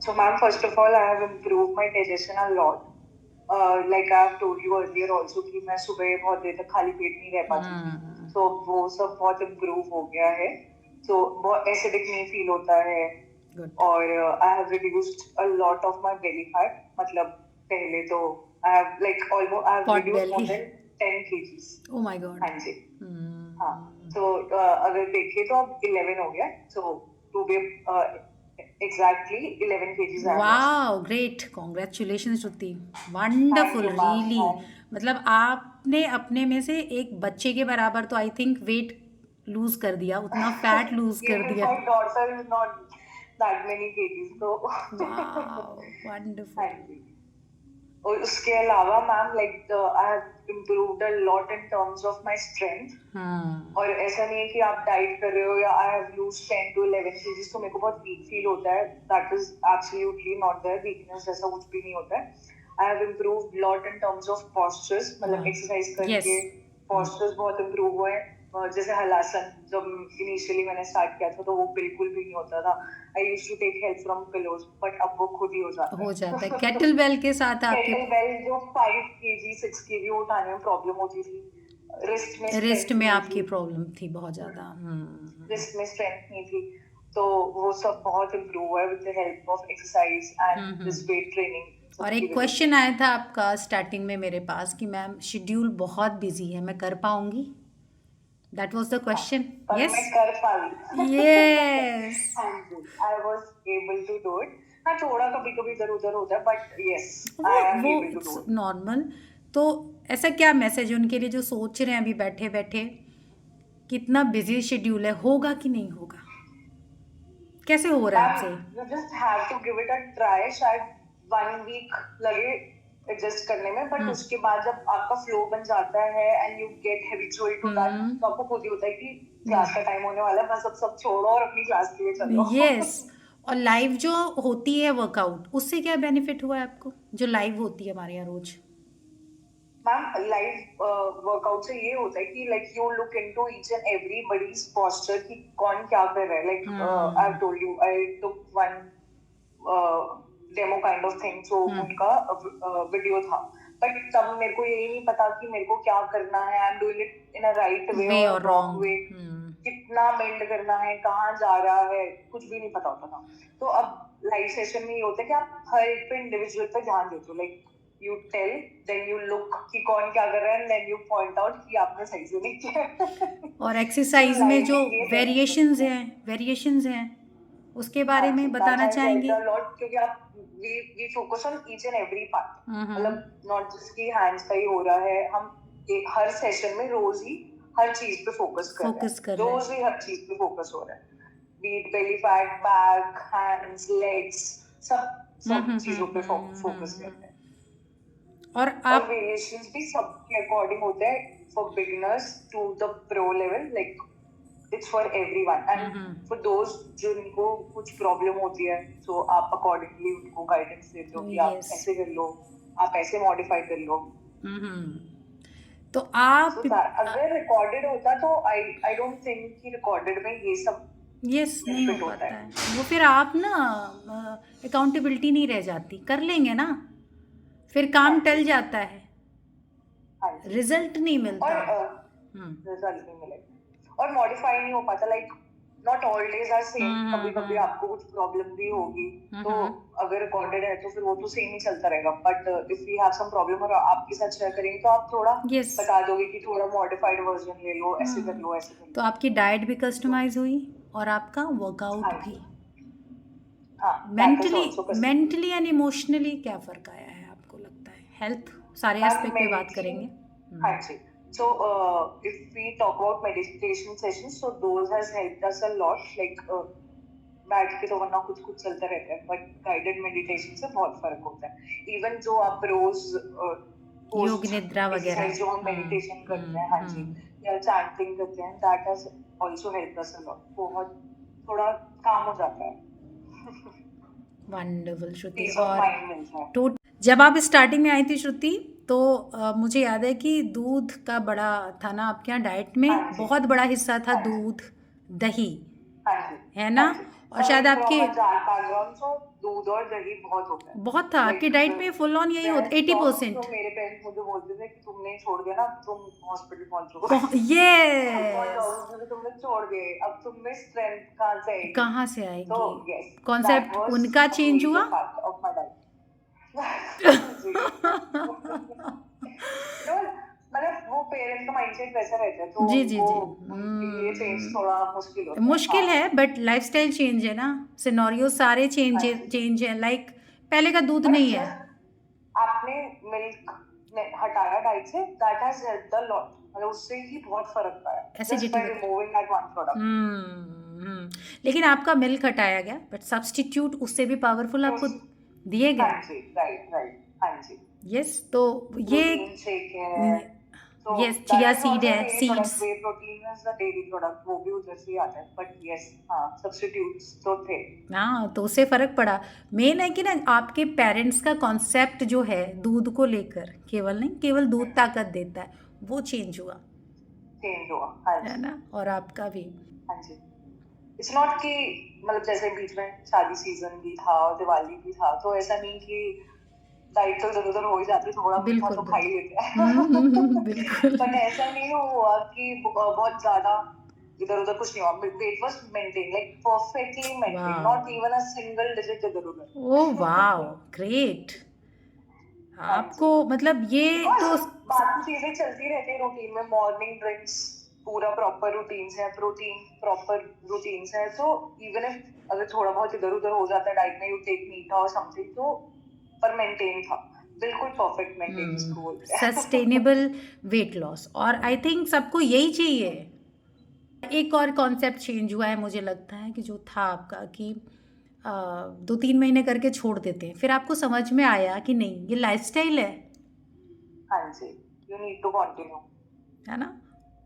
So, ma'am, first of all, I have improved my digestion a lot. Like I have told you earlier also कि मैं सुबह बहुत देर तक खाली पेट नहीं रह पाती थी. हम्म. So वो सब बहुत improve हो गया है. So बहुत acidic नहीं feel होता है. गुड. और I have reduced a lot of my belly fat. मतलब पहले तो I have like almost I have pot reduced more belly. than 10 kgs. Oh my god. हाँ जी. हाँ. हम्म. तो अगर देखिए तो अब 11 हो गया. So to be exactly 11 kgs I have lost. Wow, great, congratulation Shruti. Thank wonderful, you, ma'am. Really. मतलब आपने अपने में से एक बच्चे के बराबर तो आई थिंक वेट लूज कर दिया, उतना फैट लूज कर Even दिया. my daughter is not that many kgs, so wow, हाँ वंडरफुल. जी. और उसके अलावा ma'am like I have improved a lot in terms of my strength. हाँ. और ऐसा नहीं है कि आप डाइट कर रहे हो या I have loose 10 to 11 kgs तो मेरे को बहुत वीक फील होता है. That is absolutely not there. Weakness जैसा कुछ भी नहीं होता है. I have improved lot in terms of postures. मतलब एक्सरसाइज यस. करके पॉस्चर्स बहुत इम्प्रूव हुए हैं. जैसे हलासन जब इनिशियली मैंने स्टार्ट किया था तो वो बिल्कुल भी नहीं होता था. I used to take help from pillows but अब वो खुद ही हो जाता हो है. जाता है केटल बेल के साथ आपके. केटल बेल जो 5 kg 6 kg उठाने में प्रॉब्लम होती थी. रिस्ट में रिस्ट स्ट्रेंथ में नहीं आपकी थी. प्रॉब्लम थी बहुत ज़्यादा. रिस्ट में स्ट्रेंथ नहीं थी. तो वो सब बहुत इम्प्रूव हुआ है with the help of exercise and this weight training और सबकी एक वजह से. क्वेश्चन आया था आपका स्टार्टिंग में मेरे पास कि मैम शेड्यूल बहुत बिजी है, मैं कर पाऊंगी? दैट वाज द हाँ, क्वेश्चन. पर यस. मैं कर पाई. यस. हाँ जी. I was able to do it. हाँ, थोड़ा कभी कभी इधर उधर होता है बट यस वो आई एम वो able to it's do it. Normal. तो ऐसा क्या मैसेज है उनके लिए जो सोच रहे हैं अभी बैठे बैठे, कितना बिजी शेड्यूल है, होगा कि नहीं होगा, कैसे हो रहा है मैम आपसे? You just have to give it a try. शायद 1 वीक लगे एडजस्ट करने में बट उसके बाद जब आपका फ्लो बन जाता है and you get habitual to that तो आपको खुद ही होता है कि क्लास का टाइम होने वाला है. बस अब सब छोड़ो और अपनी क्लास के लिए चलो. यस. और लाइव जो होती है वर्कआउट, उससे क्या बेनिफिट हुआ है आपको, जो लाइव होती है हमारे यहाँ रोज? मैम लाइव वर्कआउट से ये होता है कि like you look into each and everybody's posture कि कौन क्या कर रहा है. Like I have told you I took one demo kind of thing. So उनका वीडियो था बट तब मेरे को यही नहीं पता कि मेरे को क्या करना है. I am doing it in a right way way और और रॉन्ग रॉन्ग. वे. कितना बेंड करना है, कहाँ जा रहा है, कुछ भी नहीं पता होता था. तो अब लाइव सेशन में ये होता है कि आप हर एक पे इंडिविजुअल पे ध्यान देते हो. Like you tell, then you look कि कौन क्या कर रहा है and then you point out कि आपने सही से नहीं किया. और तो एक्सरसाइज में लाइव जो में ये benefit है. वेरिएशंस हैं उसके हाँ बारे जी, में that बताना has helped चाहेंगे? a lot क्योंकि आप we focus on each and every part. मतलब not just कि hands का ही हो रहा है. हम एक हर सेशन में रोज ही हर चीज पे फोकस कर रहे हैं. रोज ही हर चीज पे फोकस हो रहा है. Be it belly fat, back, hands, legs, सब चीजों पे फोकस कर रहे हैं. और और आप वेरिएशंस भी सबके अकॉर्डिंग होते हैं. For beginners to the pro level like it's for everyone and for those जिनको कुछ प्रॉब्लम होती है सो आप अकॉर्डिंगली उनको गाइडेंस देते हो कि आप यस. ऐसे कर लो, आप ऐसे मॉडिफाई कर लो. तो आप सो अगर रिकॉर्डेड होता तो आई डोंट थिंक कि रिकॉर्डेड में ये सब यस नहीं हो बेनिफिट होता पाता है. है वो, फिर आप ना अकाउंटेबिलिटी नहीं रह जाती, कर लेंगे ना, फिर काम टल जाता है, हाँ जी. रिजल्ट नहीं मिलता. और रिजल्ट नहीं मिलेगा और मॉडिफाई नहीं हो पाता. Like not all days are same. कभी कभी आपको कुछ प्रॉब्लम भी होगी तो अगर रिकॉर्डेड है तो फिर वो तो सेम ही चलता रहेगा. But if we have some problem और आपके साथ शेयर करेंगे तो आप थोड़ा Yes. बता दोगे कि थोड़ा मॉडिफाइड वर्जन ले लो, ऐसे कर लो, ऐसे कर लो. तो आपकी डाइट भी कस्टमाइज हुई और आपका वर्कआउट हाँ भी. जी. हाँ, that is mentally also customized. Mentally and emotionally क्या फ़र्क आया है आपको लगता है? हेल्थ सारे मैम एस्पेक्ट पे बात करेंगे. हाँ जी. So if we talk about meditation sessions, so those has helped us a lot. Like बैठ के तो वरना कुछ कुछ चलता रहता है बट गाइडेड मेडिटेशन से बहुत फर्क होता है. इवन जो आप रोज योग निद्रा वगैरह. एक्सरसाइज जो हम मेडिटेशन करते हैं, हाँ जी, या चैंटिंग करते हैं, that has also helped us a lot. बहुत थोड़ा काम हो जाता है. Wonderful Shruti. पीस ऑफ और माइंड मिलता है. तो जब आप स्टार्टिंग में आई थी श्रुति तो मुझे याद है कि दूध का बड़ा था ना आपके यहाँ डाइट में. हाँ जी. बहुत बड़ा हिस्सा था हाँ जी. दूध, दही, हाँ जी. है ना? हाँ जी. और शायद Coming आपके from a dark background, so दूध और दही बहुत होता है. बहुत था आपकी Like डाइट में फुल ऑन यही होता when I stopped, 80%। तो मेरे पेरेंट्स मुझे बोलते थे कि तुमने छोड़ दिया ना, तुम हॉस्पिटल पहुंचोगे. पहुंच यस, जाओगे क्योंकि तुमने छोड़ दिए. अब तुम में स्ट्रेंथ कहाँ से आएगी? कहाँ से So आएगी? yes, that कॉन्सेप्ट was उनका a चेंज major हुआ। part of my life. जी. तो मतलब वो पेरेंट्स का माइंडसेट वैसा रहता है, तो जी जी उनको जी। उनके लिए चेंज थोड़ा मुश्किल होता है. मुश्किल हाँ. है बट लाइफस्टाइल चेंज है ना, सिनेरियो सारे हाँ जी. चेंज है। लाइक पहले का दूध मतलब नहीं है। जस्ट आपने मिल्क हटाया डाइट से, that has helped a lot. मतलब उससे ही बहुत फर्क पड़ा है, just acidity by removing that one product. लेकिन आपका मिल्क हटाया गया बट सब्स्टिट्यूट उससे भी पावरफुल आपको दिए हाँ गए। जी. Right right. हाँ जी. यस, तो ये प्रोटीन शेक है. So यस, that chia is seed also a है, daily seeds. product. Whey protein is a daily product. वो भी उधर से ही आता है. But yes, हाँ, substitutes तो थे. हाँ, तो उससे फर्क पड़ा। मेन है कि ना आपके पेरेंट्स का कॉन्सेप्ट जो है दूध को लेकर, केवल नहीं, केवल दूध ताकत देता है, वो चेंज हुआ चेंज हुआ. हाँ है जी. ना, और आपका भी। हाँ जी. इट्स नॉट कि मतलब जैसे बीच में शादी सीजन भी था और दिवाली भी था, तो ऐसा नहीं कि डाइट तो इधर उधर हो ही जाती, थोड़ा मीठा बिल्कुल तो खा ही बिल्कुल। लेते हैं. बिल्कुल। बट ऐसा नहीं हुआ कि बहुत ज्यादा इधर उधर कुछ नहीं हुआ. Wait was maintain, like perfectly maintain, not वाह, इवन अ सिंगल डिजिट इधर ओ वाह, उधर. ग्रेट। हाँ आपको जी. मतलब ये बिकॉज तो बाकी चीजें चलती रहती है रूटीन में. मॉर्निंग ड्रिंक्स पूरा प्रॉपर रूटीन्स है, प्रोटीन प्रॉपर रूटीन्स है. तो इवन इफ अगर थोड़ा बहुत इधर उधर हो जाता है डाइट में, यू टेक मीठा और समथिंग, तो पर मेंटेन था. बिल्कुल परफेक्ट मेंटेन जिसको बोलते हैं. सस्टेनेबल वेट लॉस, और आई थिंक सबको यही चाहिए। एक और कॉन्सेप्ट चेंज हुआ है मुझे लगता है कि जो था आपका कि 2-3 महीने करके छोड़ देते हैं, फिर आपको समझ में आया कि नहीं ये लाइफस्टाइल है हाँ जी. You need to continue. है ना,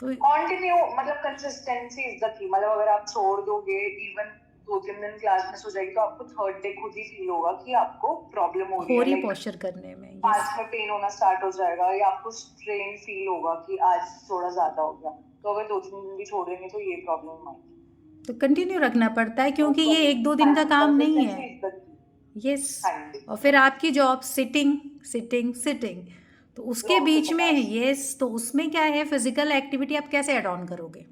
तो कंटिन्यू मतलब कंसिस्टेंसी इज द की. मतलब अगर आप छोड़ दोगे, इवन 2-3 दिन क्लास मिस हो जाएगी, तो आपको थर्ड डे खुद ही फील होगा कि आपको प्रॉब्लम हो रही हो है. रही लाइक पोस्चर करने में। यस, पास में पेन होना स्टार्ट हो जाएगा, या आपको स्ट्रेन फील होगा कि आज थोड़ा ज्यादा हो गया. तो अगर 2-3 दिन भी छोड़ेंगे तो ये प्रॉब्लम आएगी. तो कंटिन्यू रखना पड़ता है तो क्योंकि ये 1-2 दिन का काम नहीं है। Consistency is the key. Yes, हाँ जी. और फिर आपकी जॉब सिटिंग सिटिंग सिटिंग, तो उसके लोग बीच के में पास यस, तो उसमें क्या है, फिजिकल एक्टिविटी आप कैसे एड ऑन करोगे।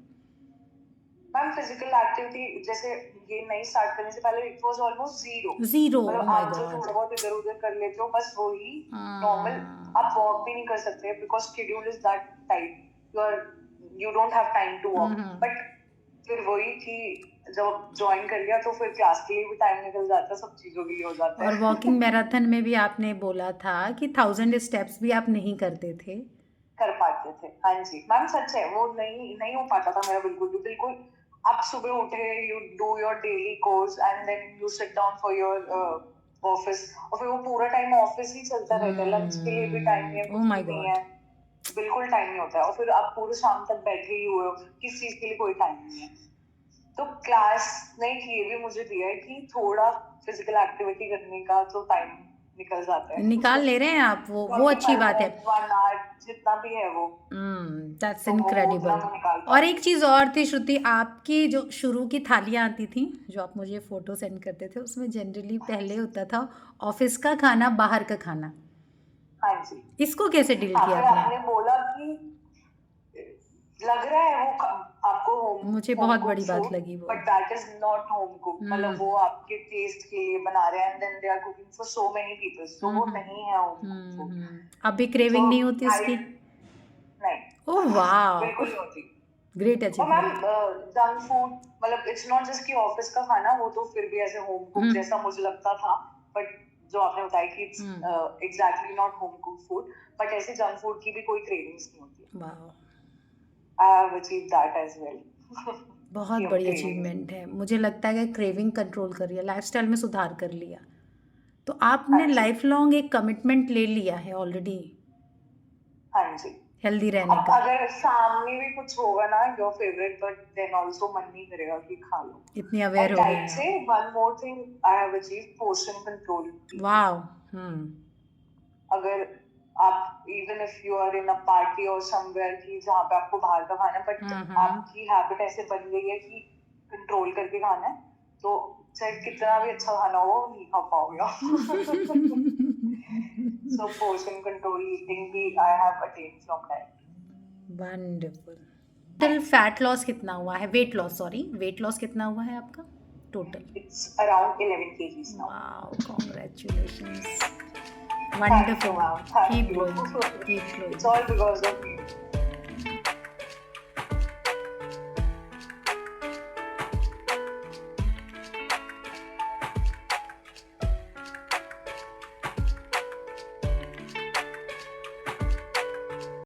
मैम फिजिकल एक्टिविटी जैसे ये नहीं स्टार्ट करने से पहले it was almost zero. Zero, oh मतलब माय आप जो गॉड। थोड़ा बहुत इधर उधर कर लेते हो बस वही नॉर्मल. आप वॉक भी नहीं कर सकते because schedule is that tight. You don't have time to walk. But फिर वही कि जब ज्वाइन कर लिया तो फिर क्लास के लिए भी टाइम निकल जाता है, सब चीजों के लिए हो जाता और है. वॉकिंग मैराथन में भी आपने बोला था कि 1000 स्टेप्स भी आप नहीं करते थे। कर पाते थे. हाँ जी मैम, सच है. वो नहीं नहीं हो पाता था मेरा बिल्कुल भी. बिल्कुल आप सुबह उठे, you do your daily course and then you sit down for your office, और फिर वो पूरा टाइम ऑफिस ही चलता रहता है. लंच के लिए भी टाइम नहीं है, ओ कुछ माय भी नहीं गॉड। है. बिल्कुल टाइम नहीं होता है. और फिर आप पूरे शाम तक बैठे ही हुए हो, किस चीज के लिए कोई टाइम नहीं है. तो क्लास ने ये भी मुझे दिया है कि थोड़ा फिजिकल एक्टिविटी करने का तो टाइम निकल जाता है. निकाल ले रहे हैं आप, वो अच्छी 45 बात है। minutes, 1 hour जितना भी है वो, दैट्स तो वो उतना इनक्रेडिबल। मैं निकाल और पाती एक चीज़ और थी श्रुति, आपकी जो शुरू की थालियाँ आती थी जो आप मुझे फ़ोटो सेंड करते थे, उसमें जनरली पहले होता था ऑफिस का खाना, बाहर का खाना। हूँ. हाँ जी. इसको कैसे डील हाँ, किया फिर आपने। आपने बोला कि लग रहा है वो आपको होम मुझे होम बहुत कुक बड़ी बात फूड, लगी वो। But that is not home cook. मतलब वो आपके टेस्ट के लिए बना रहे हैं and then they are cooking for so many people. तो वो नहीं है होम कुक फूड. अभी क्रेविंग तो नहीं होती आई उसकी। नहीं, ओह वाह, बिल्कुल नहीं होती. ग्रेट और मैम अचीवमेंट। जंक फूड मतलब इट्स नॉट जस्ट कि ऑफिस का खाना, वो तो फिर भी ऐसे होम कुक जैसा मुझे लगता था. बट जो आपने बताया कि it's exactly not home cook food, but ऐसे जंक फूड की भी कोई क्रेविंग्स नहीं होती. वाह, I have achieved that as well. बहुत बड़ी अचीवमेंट है। मुझे लगता है कि क्रेविंग कंट्रोल कर लिया, लाइफस्टाइल में सुधार कर लिया, तो आपने हाँ जी. लाइफ लॉन्ग एक कमिटमेंट ले लिया है ऑलरेडी हाँ जी. हेल्दी रहने अब का। अगर सामने भी कुछ होगा ना your favourite, but then also मन नहीं करेगा कि खा लो. इतनी अवेयर एंड हो गए डाइट हैं से one more thing I have achieved, portion control. वाह। अगर आप even if you are in a party और समवेयर की जहाँ पे आपको बाहर का खाना है, बट आपकी हैबिट ऐसे बन गई है कि कंट्रोल करके खाना है, तो चाहे कितना भी अच्छा खाना हो नहीं खा पाओगे So portion control eating भी I have attained from that. Wonderful. Total fat loss कितना हुआ है, weight loss, sorry weight loss कितना हुआ है आपका total? It's around 11 kgs now. Wow, congratulations, Thank you, wonderful, ma'am. Thank keep you. Growing, keep It's growing. all because of you.